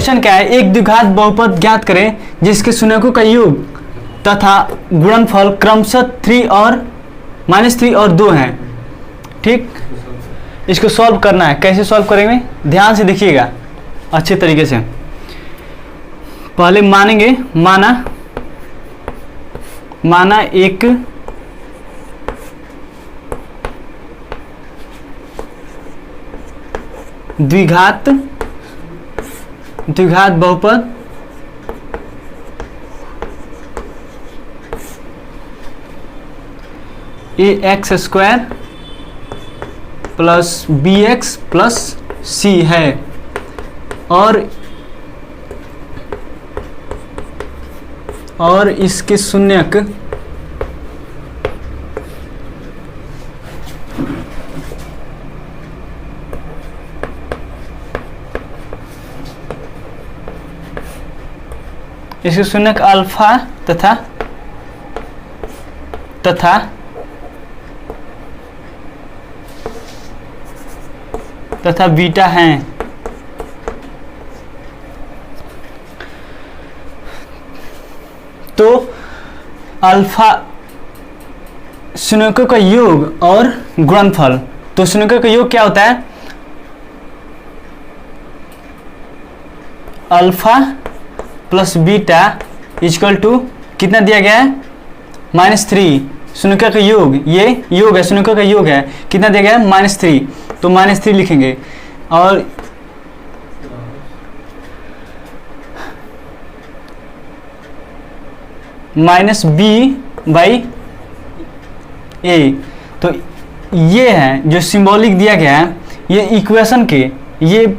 Question क्या है, एक द्विघात बहुपद ज्ञात करें जिसके शून्यकों का योग तथा गुणनफल क्रमशः 3 और -3 और 2 हैं। ठीक, इसको सॉल्व करना है। कैसे सॉल्व करेंगे, ध्यान से देखिएगा अच्छे तरीके से। पहले मानेंगे, माना एक द्विघात बहुपद ax² plus bx plus c है और इसके शून्यक अल्फा तथा बीटा हैं। तो अल्फा शून्यकों का योग और गुणनफल, तो शून्यकों का योग क्या होता है, alpha plus beta equal to कितना दिया गया है, -3। शून्यकों का योग, ये योग है, शून्यकों का योग है, कितना दिया गया है, -3। तो -3 लिखेंगे और -b/a। तो ये है जो सिंबॉलिक दिया गया है, ये इक्वेशन के ये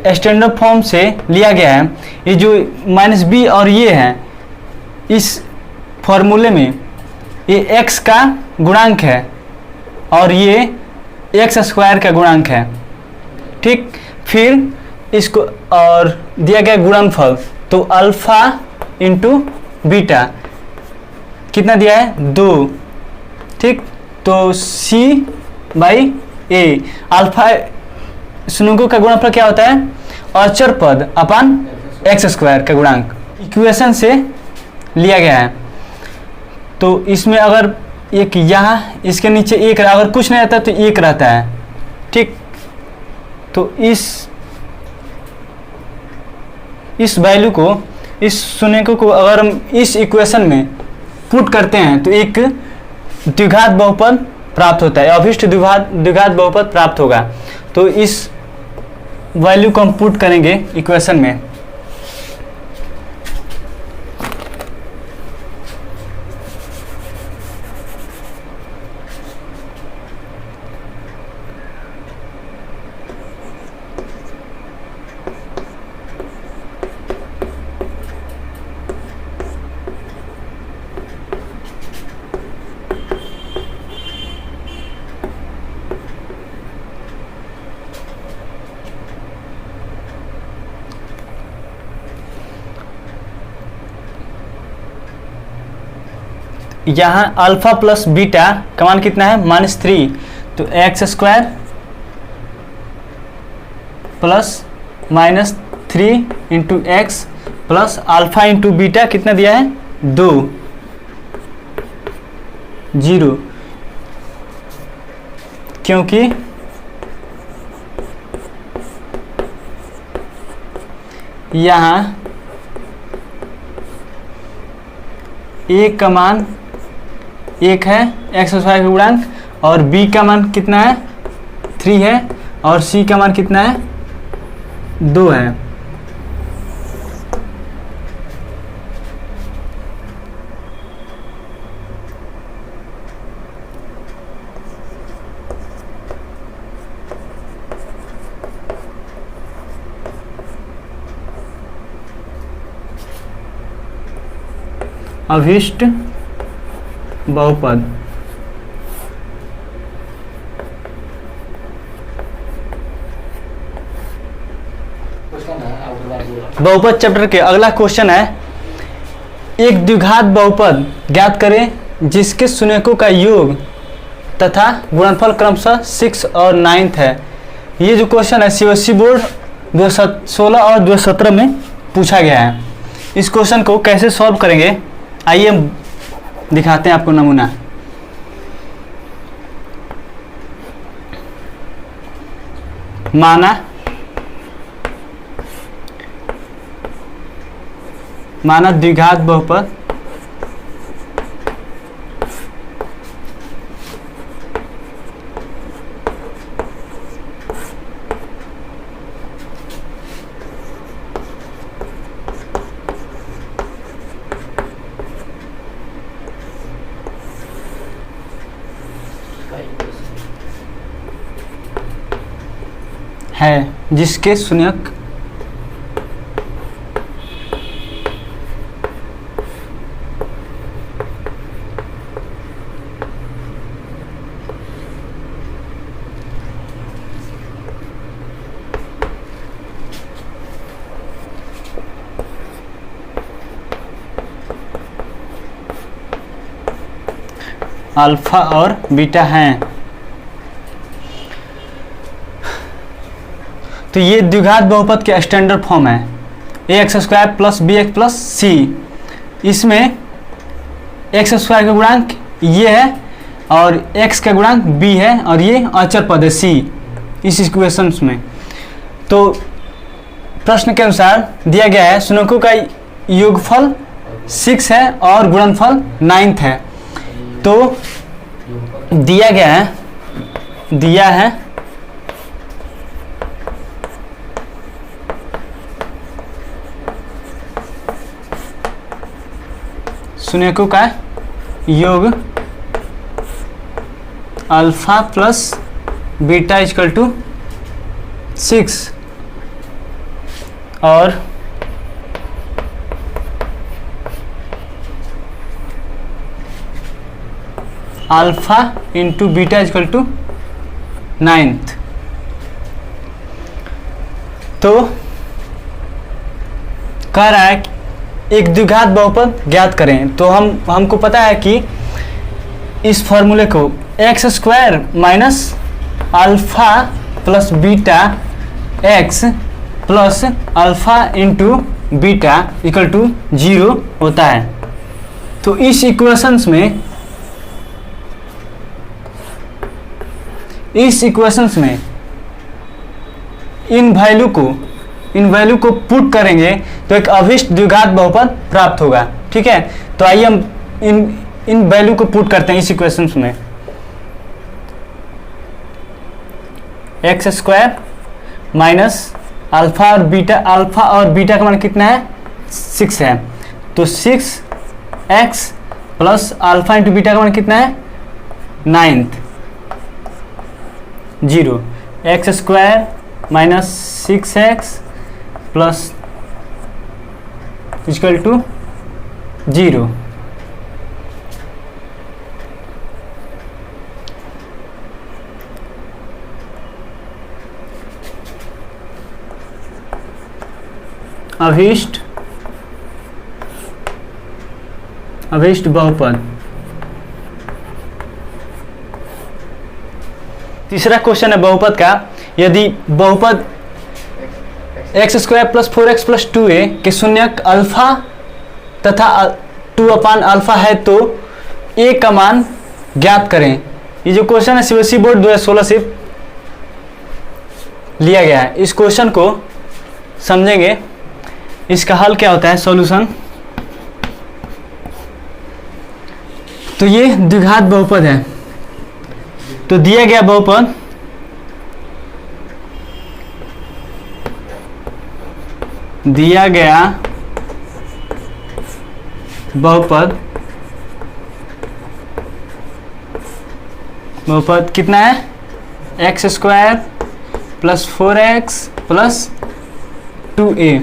स्टैंडर्ड फॉर्म से लिया गया है। ये जो -b और ये है, इस फॉर्मूले में ये x का गुणांक है और ये x² का गुणांक है। ठीक, फिर इसको और दिया गया गुणनफल, तो अल्फा इंटू बीटा कितना दिया है, 2। ठीक, तो c/a। अल्फा शून्यकों का गुणनफल क्या होता है, अचर पद अपन x² का गुणांक, इक्वेशन से लिया गया है। तो इसमें अगर एक यहाँ इसके नीचे 1 अगर कुछ नहीं रहता तो 1 रहता है। ठीक, तो इस वैल्यू को, इस शून्यकों को अगर हम इस इक्वेशन में पुट करते हैं तो एक द्विघात बहुपद प्राप्त होता है, अभिष्ट द्विघात बहुपद प्राप्त होगा। तो इस वैल्यू को हम पुट करेंगे इक्वेशन में। यहाँ अल्फा प्लस बीटा का मान कितना है, -3। तो x² plus -3 into x plus alpha into beta कितना दिया है, 2, 0। क्योंकि यहाँ a का मान 1 है, x² का गुणांक, और b का मान कितना है, 3 है, और c का मान कितना है, 2 है। अभिष्ट बहुपद, बहुपद चैप्टर के अगला क्वेश्चन है, एक द्विघात बहुपद ज्ञात करें जिसके शून्यकों का योग तथा गुणनफल क्रमशः 6 और 9 है। ये जो क्वेश्चन है CBSE बोर्ड 2016 और 2017 में पूछा गया है। इस क्वेश्चन को कैसे सॉल्व करेंगे, आइए हम दिखाते हैं आपको नमूना। माना द्विघात बहुपद है जिसके शून्यक अल्फा और बीटा हैं। तो ये द्विघात बहुपद के स्टैंडर्ड फॉर्म है, ax² प्लस bx प्लस सी। इसमें x² का गुणांक ये है और x का गुणांक b है और ये अचर पद है c इस इक्वेशंस में। तो प्रश्न के अनुसार दिया गया है शून्यकों का योगफल 6 है और गुणनफल 9 है। तो दिया है शून्यकों का योग alpha plus beta equal to 6 और alpha into beta equal to 9। तो कह रहा है एक द्विघात बहुपद ज्ञात करें। तो हमको पता है कि इस फॉर्मूले को x² minus alpha plus beta x plus alpha into beta equal to 0 होता है। तो इस इक्वेशंस में इन वैल्यू को पुट करेंगे तो एक अभिष्ट द्विघात बहुपद प्राप्त होगा। ठीक है, तो आइए हम इन वैल्यू को पुट करते हैं इस इक्वेशंस में। x² माइनस अल्फा और बीटा का मान कितना है 6 है। तो 6x plus alpha into beta का मान कितना है 9 0। x² minus 6x plus equal to 0। अभिष्ट बहुपद। तीसरा क्वेश्चन है बहुपद का। यदि बहुपद x² plus 4x plus 2a के शून्यक अल्फा तथा 2/अल्फा है तो a का मान ज्ञात करें। ये जो क्वेश्चन है सीबीएसई बोर्ड 2016 से लिया गया है। इस क्वेश्चन को समझेंगे, इसका हल क्या होता है, सॉल्यूशन। तो ये द्विघात बहुपद है। तो दिया गया बहुपद बहुपद कितना है x² plus 4x plus 2a।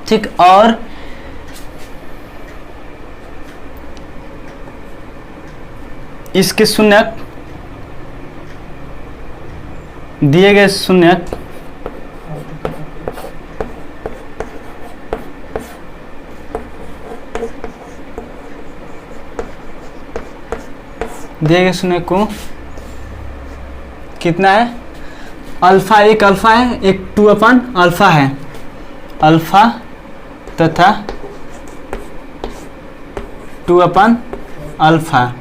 ठीक, और इसके शून्यक दिए गए शून्यक को कितना है अल्फा, एक अल्फा है, एक 2/अल्फा है, अल्फा तथा 2/अल्फा।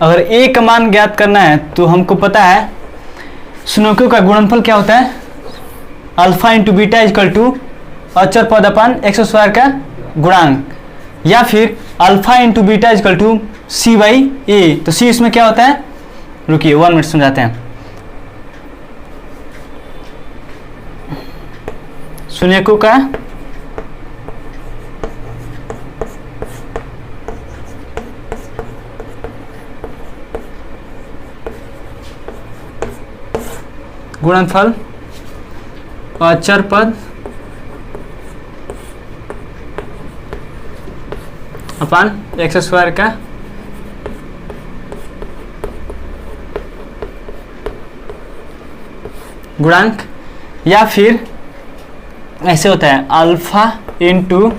अगर ए का मान ज्ञात करना है तो हमको पता है स्नोकियो का गुणनफल क्या होता है, alpha into beta equal to अचर पद अपन एक्स स्क्वायर का गुणांक, या फिर alpha into beta equal to C by A. तो सी इसमें क्या होता है, रुकिए 1 मिनट समझाते हैं। स्नोकियो का गुणनफल अचर पद अपन एक्स स्क्वायर का गुणांक, या फिर ऐसे होता है alpha into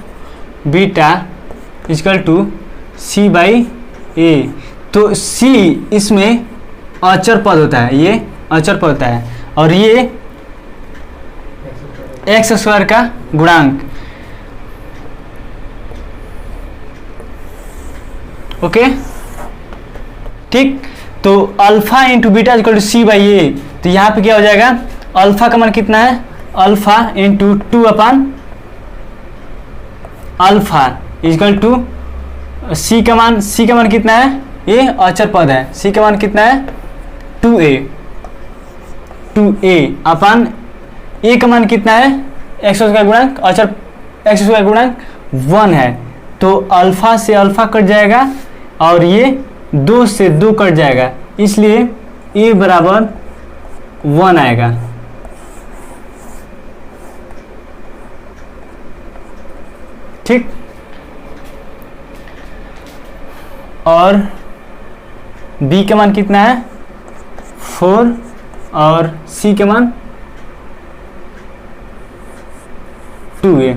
beta equal to C by A. तो सी इसमें अचर पद होता है, ये अचर पद होता है, और ये एक्स स्क्वायर का गुणांक। ओके ठीक, तो alpha into beta equal to C by A. तो यहाँ पे क्या हो जाएगा, अल्फा का मान कितना है, अल्फा इंटू 2/अल्फा इक्वल टू सी का मान कितना है, ये अचर पद है, सी का मान कितना है 2a अपन ए का मान कितना है, एक्स स्क्वायर गुणांक, अचर एक्स स्क्वायर गुणांक 1 है। तो अल्फा से अल्फा कट जाएगा और ये 2 से 2 कट जाएगा, इसलिए a बराबर 1 आएगा। ठीक, और b का मान कितना है 4 और c का मान 2a।